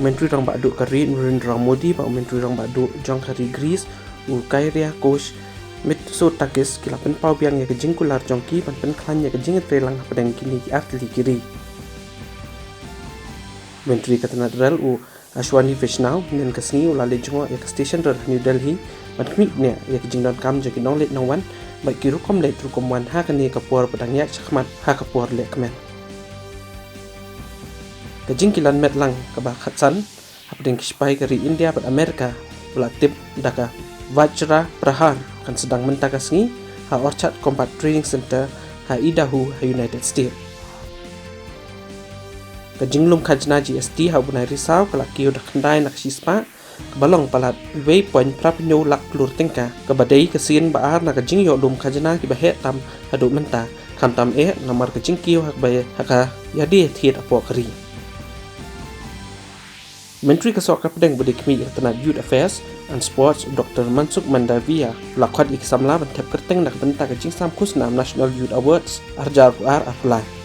Menteri Rang Baduk Kari Narendra Modi Pak Menteri Rang Baduk Jong Kari Greece Kairia Kosh Mitsotakis kilapan pau biang ya kejing kular jongki pan klan ya kejing trelang padang kini artili kiri. Menteri Katanat Rel Ashwani Vaishnaw dan kesni ulale jongo ya ke station rel New Delhi pan kemik ne ya kejing don kam jaki nong let nawan baik kiru kom let rukom wan ha kani kapur padang ya chakmat ha kapur le kemen. Kejing kilan metlang ke Bakhatsan apdeng kispai kari India pada Amerika belatip daka Vajra Prahar kan sedang mentakas ni ha Orchard Combat Training Center ha Idaho ha United States. Kejing lum khajna GST ha bunai risau kelaki udah kendai nak sispa kebalong palat waypoint prapinyo lak klur tengka kebadai kesin baar na kejing yo lum khajna ki bahe tam hadu menta kam tam namar kejing kiyo hak baye haka yadi thiet apo kari. Menteri Kesehatan Pedang Berdikmi Tanah Youth Affairs and Sports Dr. Mansukh Mandavia lakukan iksamla bentep kerteng nak bentak kejing samkus 6 National Youth Awards arjar ar apply.